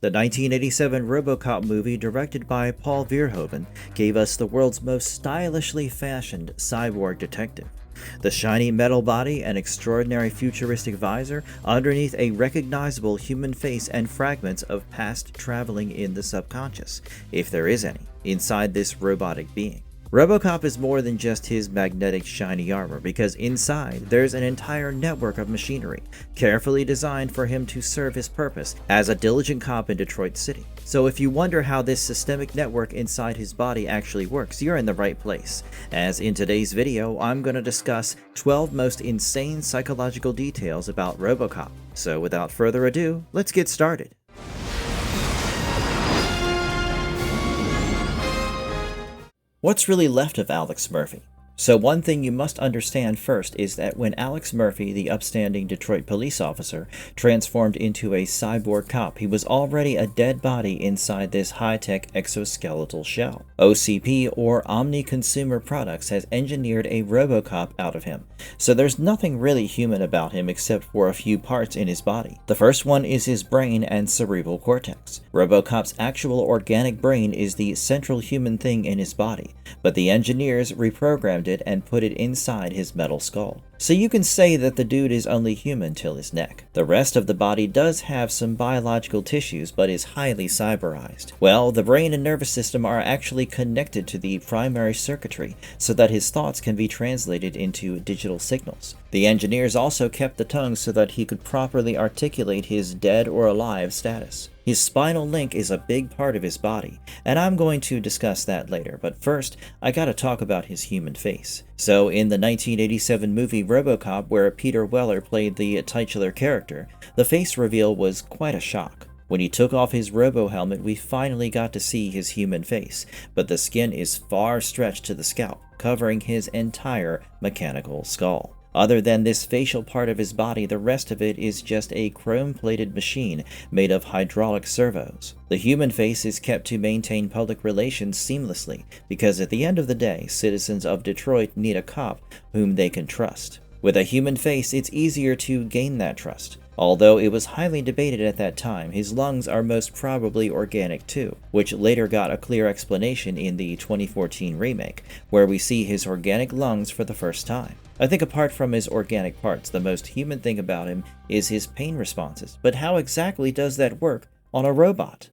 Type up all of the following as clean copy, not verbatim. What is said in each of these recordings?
The 1987 RoboCop movie, directed by Paul Verhoeven, gave us the world's most stylishly fashioned cyborg detective. The shiny metal body, an extraordinary futuristic visor, underneath a recognizable human face, and fragments of past traveling in the subconscious, if there is any, inside this robotic being. RoboCop is more than just his magnetic shiny armor, because inside there's an entire network of machinery, carefully designed for him to serve his purpose as a diligent cop in Detroit City. So if you wonder how this systemic network inside his body actually works, you're in the right place, as in today's video I'm going to discuss 12 most insane psychological details about RoboCop. So without further ado, let's get started. What's really left of Alex Murphy? So one thing you must understand first is that when Alex Murphy, the upstanding Detroit police officer, transformed into a cyborg cop, he was already a dead body inside this high-tech exoskeletal shell. OCP, or Omni Consumer Products, has engineered a RoboCop out of him, so there's nothing really human about him except for a few parts in his body. The first one is his brain and cerebral cortex. RoboCop's actual organic brain is the central human thing in his body, but the engineers reprogrammed it and put it inside his metal skull. So you can say that the dude is only human till his neck. The rest of the body does have some biological tissues, but is highly cyberized. Well, the brain and nervous system are actually connected to the primary circuitry so that his thoughts can be translated into digital signals. The engineers also kept the tongue so that he could properly articulate his dead or alive status. His spinal link is a big part of his body, and I'm going to discuss that later, but first, I gotta talk about his human face. So, in the 1987 movie RoboCop, where Peter Weller played the titular character, the face reveal was quite a shock. When he took off his robo-helmet, we finally got to see his human face, but the skin is far stretched to the scalp, covering his entire mechanical skull. Other than this facial part of his body, the rest of it is just a chrome-plated machine made of hydraulic servos. The human face is kept to maintain public relations seamlessly, because at the end of the day, citizens of Detroit need a cop whom they can trust. With a human face, it's easier to gain that trust. Although it was highly debated at that time, his lungs are most probably organic too, which later got a clear explanation in the 2014 remake, where we see his organic lungs for the first time. I think apart from his organic parts, the most human thing about him is his pain responses. But how exactly does that work on a robot?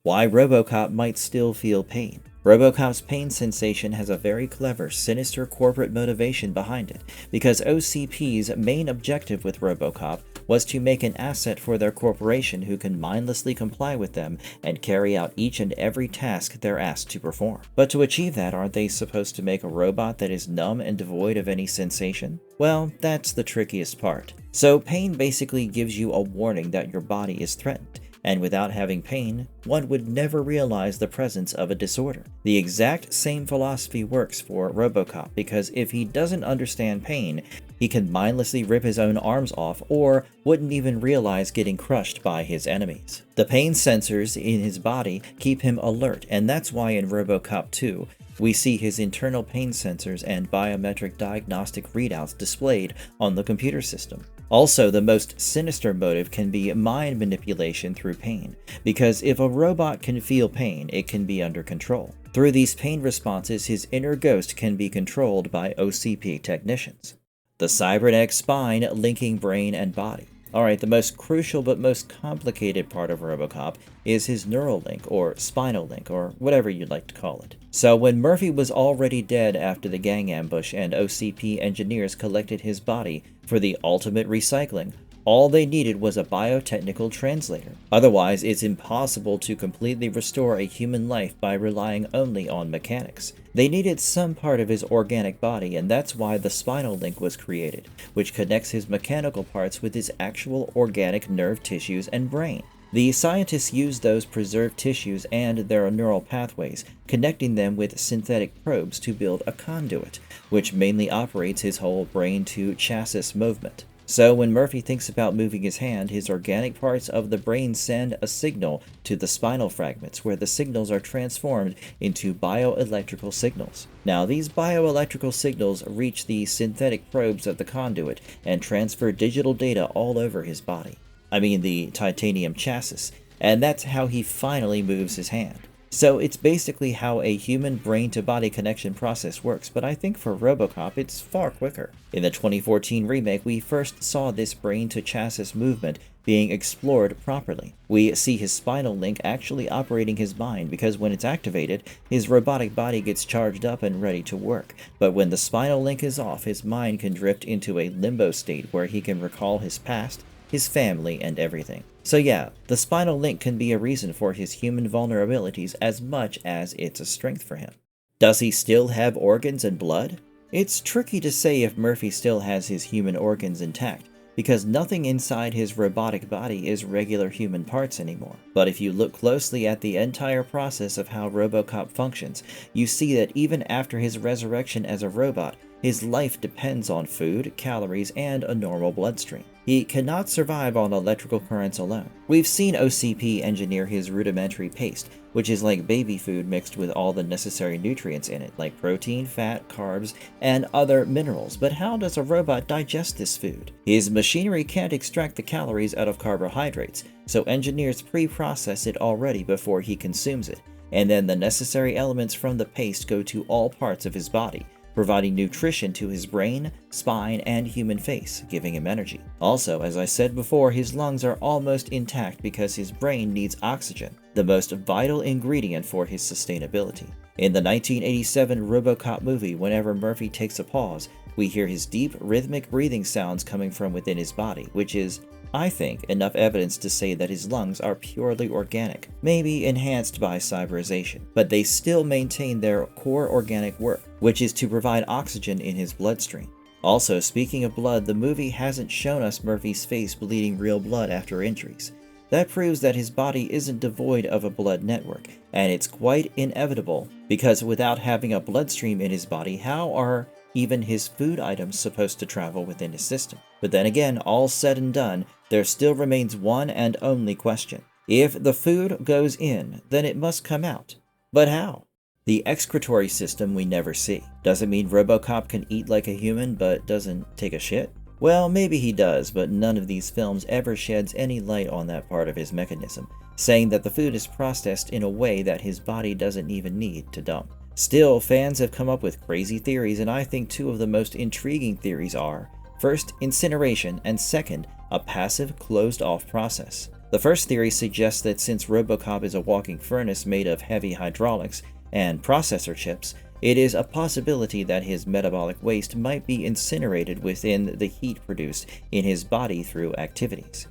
Why RoboCop might still feel pain. RoboCop's pain sensation has a very clever, sinister corporate motivation behind it, because OCP's main objective with RoboCop was to make an asset for their corporation who can mindlessly comply with them and carry out each and every task they're asked to perform. But to achieve that, aren't they supposed to make a robot that is numb and devoid of any sensation? Well, that's the trickiest part. So pain basically gives you a warning that your body is threatened. And without having pain, one would never realize the presence of a disorder. The exact same philosophy works for RoboCop, because if he doesn't understand pain, he can mindlessly rip his own arms off or wouldn't even realize getting crushed by his enemies. The pain sensors in his body keep him alert, and that's why in RoboCop 2, we see his internal pain sensors and biometric diagnostic readouts displayed on the computer system. Also, the most sinister motive can be mind manipulation through pain, because if a robot can feel pain, it can be under control. Through these pain responses, his inner ghost can be controlled by OCP technicians. The cybernetic spine linking brain and body. Alright, the most crucial but most complicated part of RoboCop is his neural link, or spinal link, or whatever you'd like to call it. So when Murphy was already dead after the gang ambush and OCP engineers collected his body for the ultimate recycling, all they needed was a biotechnical translator. Otherwise, it's impossible to completely restore a human life by relying only on mechanics. They needed some part of his organic body, and that's why the spinal link was created, which connects his mechanical parts with his actual organic nerve tissues and brain. The scientists used those preserved tissues and their neural pathways, connecting them with synthetic probes to build a conduit, which mainly operates his whole brain-to-chassis movement. So when Murphy thinks about moving his hand, his organic parts of the brain send a signal to the spinal fragments, where the signals are transformed into bioelectrical signals. Now, these bioelectrical signals reach the synthetic probes of the conduit and transfer digital data all over his body. I mean the titanium chassis, and that's how he finally moves his hand. So it's basically how a human brain-to-body connection process works, but I think for RoboCop it's far quicker. In the 2014 remake, we first saw this brain-to-chassis movement being explored properly. We see his spinal link actually operating his mind, because when it's activated, his robotic body gets charged up and ready to work. But when the spinal link is off, his mind can drift into a limbo state where he can recall his past, his family, and everything. So yeah, the spinal link can be a reason for his human vulnerabilities as much as it's a strength for him. Does he still have organs and blood? It's tricky to say if Murphy still has his human organs intact, because nothing inside his robotic body is regular human parts anymore. But if you look closely at the entire process of how RoboCop functions, you see that even after his resurrection as a robot, his life depends on food, calories, and a normal bloodstream. He cannot survive on electrical currents alone. We've seen OCP engineer his rudimentary paste, which is like baby food mixed with all the necessary nutrients in it, like protein, fat, carbs, and other minerals. But how does a robot digest this food? His machinery can't extract the calories out of carbohydrates, so engineers pre-process it already before he consumes it, and then the necessary elements from the paste go to all parts of his body, providing nutrition to his brain, spine, and human face, giving him energy. Also, as I said before, his lungs are almost intact because his brain needs oxygen, the most vital ingredient for his sustainability. In the 1987 RoboCop movie, whenever Murphy takes a pause, we hear his deep, rhythmic breathing sounds coming from within his body, which is, I think, enough evidence to say that his lungs are purely organic, maybe enhanced by cyberization, but they still maintain their core organic work, which is to provide oxygen in his bloodstream. Also, speaking of blood, the movie hasn't shown us Murphy's face bleeding real blood after injuries. That proves that his body isn't devoid of a blood network, and it's quite inevitable, because without having a bloodstream in his body, how are even his food items supposed to travel within his system? But then again, all said and done, there still remains one and only question. If the food goes in, then it must come out. But how? The excretory system we never see. Does it mean RoboCop can eat like a human but doesn't take a shit? Well, maybe he does, but none of these films ever sheds any light on that part of his mechanism, saying that the food is processed in a way that his body doesn't even need to dump. Still, fans have come up with crazy theories, and I think two of the most intriguing theories are, first, incineration, and second, a passive, closed-off process. The first theory suggests that since RoboCop is a walking furnace made of heavy hydraulics and processor chips, it is a possibility that his metabolic waste might be incinerated within the heat produced in his body through activities.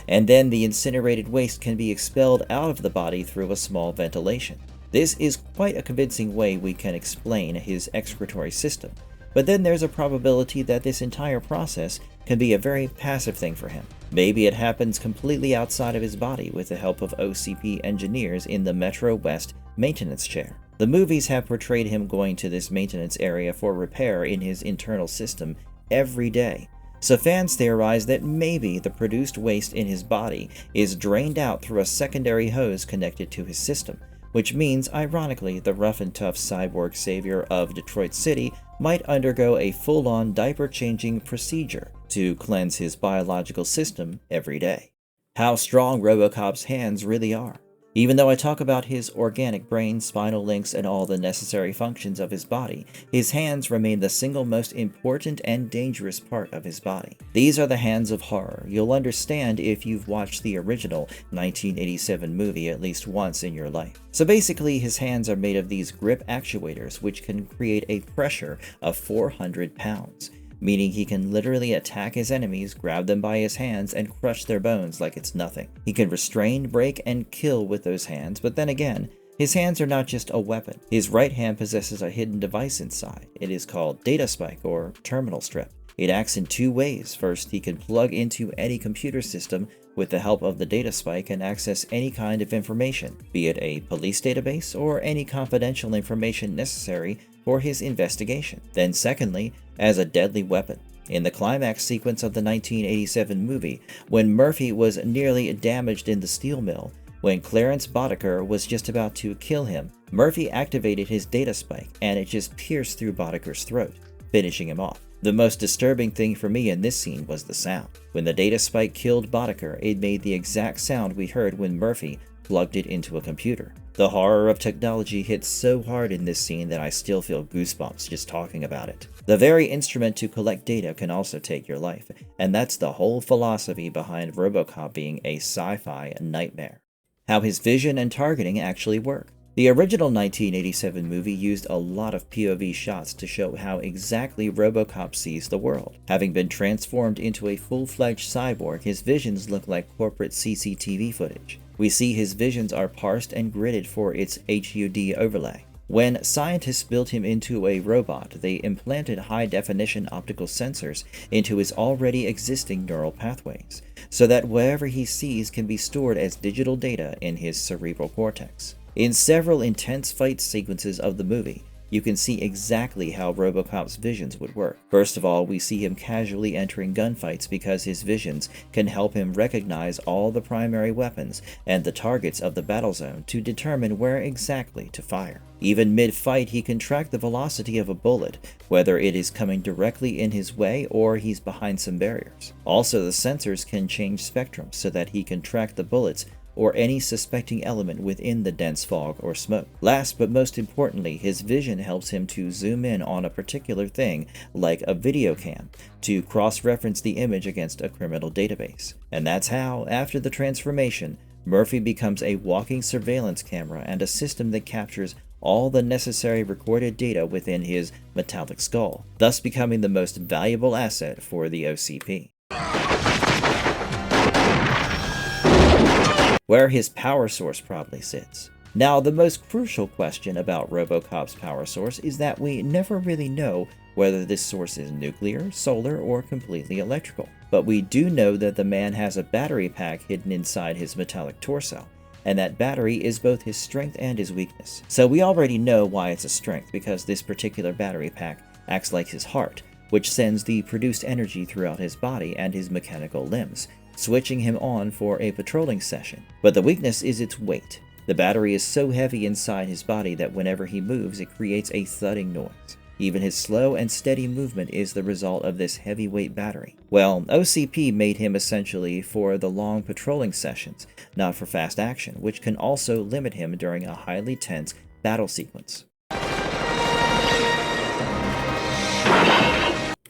And then the incinerated waste can be expelled out of the body through a small ventilation. This is quite a convincing way we can explain his excretory system. But then there's a probability that this entire process can be a very passive thing for him. Maybe it happens completely outside of his body with the help of OCP engineers in the Metro West maintenance chair. The movies have portrayed him going to this maintenance area for repair in his internal system every day. So fans theorize that maybe the produced waste in his body is drained out through a secondary hose connected to his system, which means, ironically, the rough and tough cyborg savior of Detroit City might undergo a full-on diaper-changing procedure to cleanse his biological system every day. How strong RoboCop's hands really are. Even though I talk about his organic brain, spinal links, and all the necessary functions of his body, his hands remain the single most important and dangerous part of his body. These are the hands of horror. You'll understand if you've watched the original 1987 movie at least once in your life. So basically, his hands are made of these grip actuators, which can create a pressure of 400 pounds. Meaning he can literally attack his enemies, grab them by his hands, and crush their bones like it's nothing. He can restrain, break, and kill with those hands, but then again, his hands are not just a weapon. His right hand possesses a hidden device inside. It is called data spike or terminal strip. It acts in two ways. First, he can plug into any computer system with the help of the data spike and access any kind of information, be it a police database or any confidential information necessary for his investigation. Then secondly, as a deadly weapon. In the climax sequence of the 1987 movie, when Murphy was nearly damaged in the steel mill, when Clarence Boddicker was just about to kill him, Murphy activated his data spike and it just pierced through Boddicker's throat, finishing him off. The most disturbing thing for me in this scene was the sound. When the data spike killed Boddicker, it made the exact sound we heard when Murphy plugged it into a computer. The horror of technology hits so hard in this scene that I still feel goosebumps just talking about it. The very instrument to collect data can also take your life, and that's the whole philosophy behind RoboCop being a sci-fi nightmare. How his vision and targeting actually work. The original 1987 movie used a lot of POV shots to show how exactly RoboCop sees the world. Having been transformed into a full-fledged cyborg, his visions look like corporate CCTV footage. We see his visions are parsed and gridded for its HUD overlay. When scientists built him into a robot, they implanted high-definition optical sensors into his already existing neural pathways, so that whatever he sees can be stored as digital data in his cerebral cortex. In several intense fight sequences of the movie, you can see exactly how RoboCop's visions would work. First of all, we see him casually entering gunfights because his visions can help him recognize all the primary weapons and the targets of the battle zone to determine where exactly to fire. Even mid-fight, he can track the velocity of a bullet, whether it is coming directly in his way or he's behind some barriers. Also, the sensors can change spectrum so that he can track the bullets or any suspecting element within the dense fog or smoke. Last but most importantly, his vision helps him to zoom in on a particular thing, like a video cam, to cross-reference the image against a criminal database. And that's how, after the transformation, Murphy becomes a walking surveillance camera and a system that captures all the necessary recorded data within his metallic skull, thus becoming the most valuable asset for the OCP. Where his power source probably sits. Now, the most crucial question about RoboCop's power source is that we never really know whether this source is nuclear, solar, or completely electrical. But we do know that the man has a battery pack hidden inside his metallic torso, and that battery is both his strength and his weakness. So we already know why it's a strength, because this particular battery pack acts like his heart, which sends the produced energy throughout his body and his mechanical limbs, switching him on for a patrolling session. But the weakness is its weight. The battery is so heavy inside his body that whenever he moves, it creates a thudding noise. Even his slow and steady movement is the result of this heavyweight battery. Well, OCP made him essentially for the long patrolling sessions, not for fast action, which can also limit him during a highly tense battle sequence.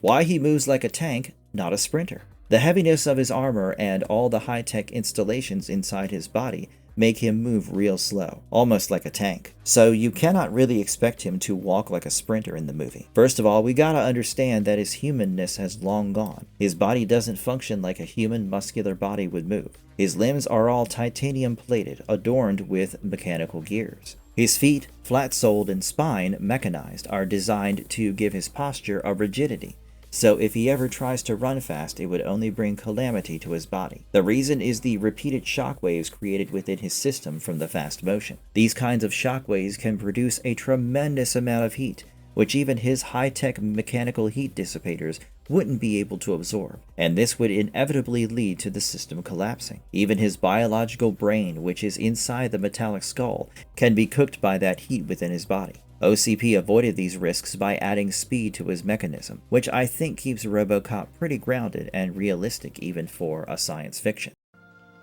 Why he moves like a tank, not a sprinter. The heaviness of his armor and all the high-tech installations inside his body make him move real slow, almost like a tank. So you cannot really expect him to walk like a sprinter in the movie. First of all, we gotta understand that his humanness has long gone. His body doesn't function like a human muscular body would move. His limbs are all titanium plated, adorned with mechanical gears. His feet, flat-soled, and spine, mechanized, are designed to give his posture a rigidity. So if he ever tries to run fast, it would only bring calamity to his body. The reason is the repeated shockwaves created within his system from the fast motion. These kinds of shockwaves can produce a tremendous amount of heat, which even his high-tech mechanical heat dissipators wouldn't be able to absorb, and this would inevitably lead to the system collapsing. Even his biological brain, which is inside the metallic skull, can be cooked by that heat within his body. OCP avoided these risks by adding speed to his mechanism, which I think keeps RoboCop pretty grounded and realistic even for a science fiction.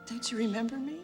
Don't you remember me?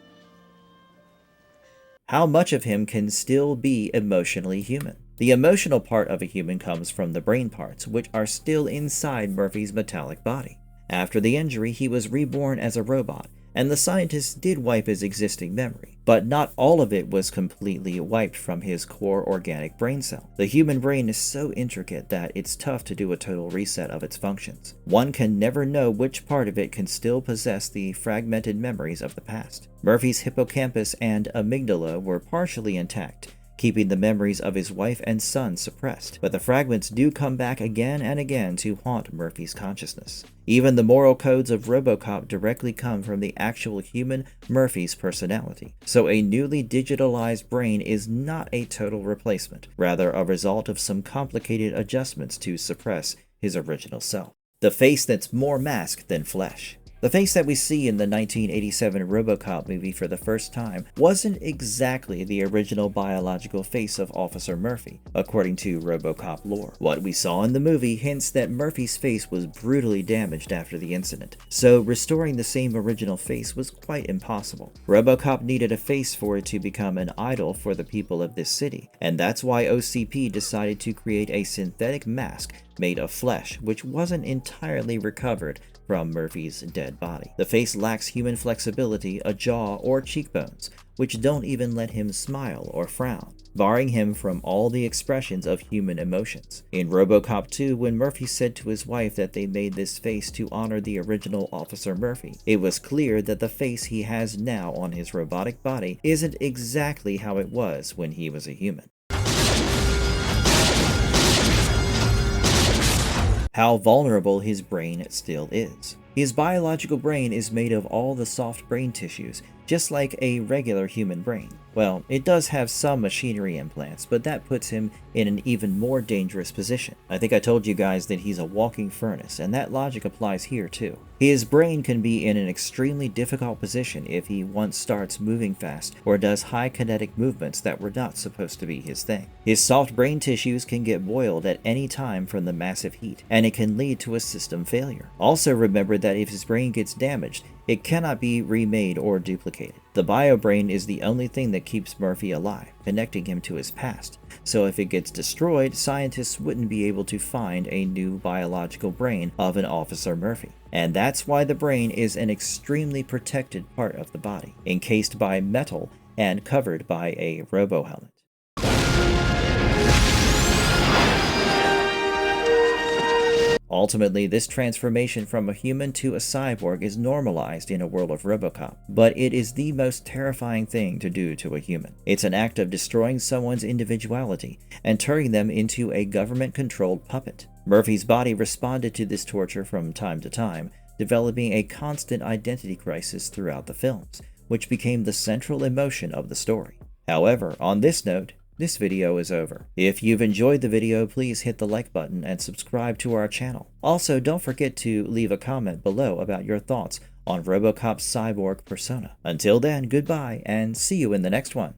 How much of him can still be emotionally human? The emotional part of a human comes from the brain parts, which are still inside Murphy's metallic body. After the injury, he was reborn as a robot, and the scientists did wipe his existing memory, but not all of it was completely wiped from his core organic brain cell. The human brain is so intricate that it's tough to do a total reset of its functions. One can never know which part of it can still possess the fragmented memories of the past. Murphy's hippocampus and amygdala were partially intact, keeping the memories of his wife and son suppressed, but the fragments do come back again and again to haunt Murphy's consciousness. Even the moral codes of RoboCop directly come from the actual human Murphy's personality, so a newly digitalized brain is not a total replacement, rather a result of some complicated adjustments to suppress his original self. The face that's more mask than flesh. The face that we see in the 1987 RoboCop movie for the first time wasn't exactly the original biological face of Officer Murphy, according to RoboCop lore. What we saw in the movie hints that Murphy's face was brutally damaged after the incident, so restoring the same original face was quite impossible. RoboCop needed a face for it to become an idol for the people of this city, and that's why OCP decided to create a synthetic mask made of flesh, which wasn't entirely recovered from Murphy's dead body. The face lacks human flexibility, a jaw, or cheekbones, which don't even let him smile or frown, barring him from all the expressions of human emotions. In RoboCop 2, when Murphy said to his wife that they made this face to honor the original Officer Murphy, it was clear that the face he has now on his robotic body isn't exactly how it was when he was a human. How vulnerable his brain still is. His biological brain is made of all the soft brain tissues, just like a regular human brain. Well, it does have some machinery implants, but that puts him in an even more dangerous position. I think I told you guys that he's a walking furnace, and that logic applies here too. His brain can be in an extremely difficult position if he once starts moving fast or does high kinetic movements that were not supposed to be his thing. His soft brain tissues can get boiled at any time from the massive heat, and it can lead to a system failure. Also remember that if his brain gets damaged, it cannot be remade or duplicated. The BioBrain is the only thing that keeps Murphy alive, connecting him to his past. So if it gets destroyed, scientists wouldn't be able to find a new biological brain of an Officer Murphy. And that's why the brain is an extremely protected part of the body, encased by metal and covered by a robo-helmet. Ultimately, this transformation from a human to a cyborg is normalized in a world of RoboCop, but it is the most terrifying thing to do to a human. It's an act of destroying someone's individuality and turning them into a government-controlled puppet. Murphy's body responded to this torture from time to time, developing a constant identity crisis throughout the films, which became the central emotion of the story. However, on this note, this video is over. If you've enjoyed the video, please hit the like button and subscribe to our channel. Also, don't forget to leave a comment below about your thoughts on RoboCop's cyborg persona. Until then, goodbye and see you in the next one.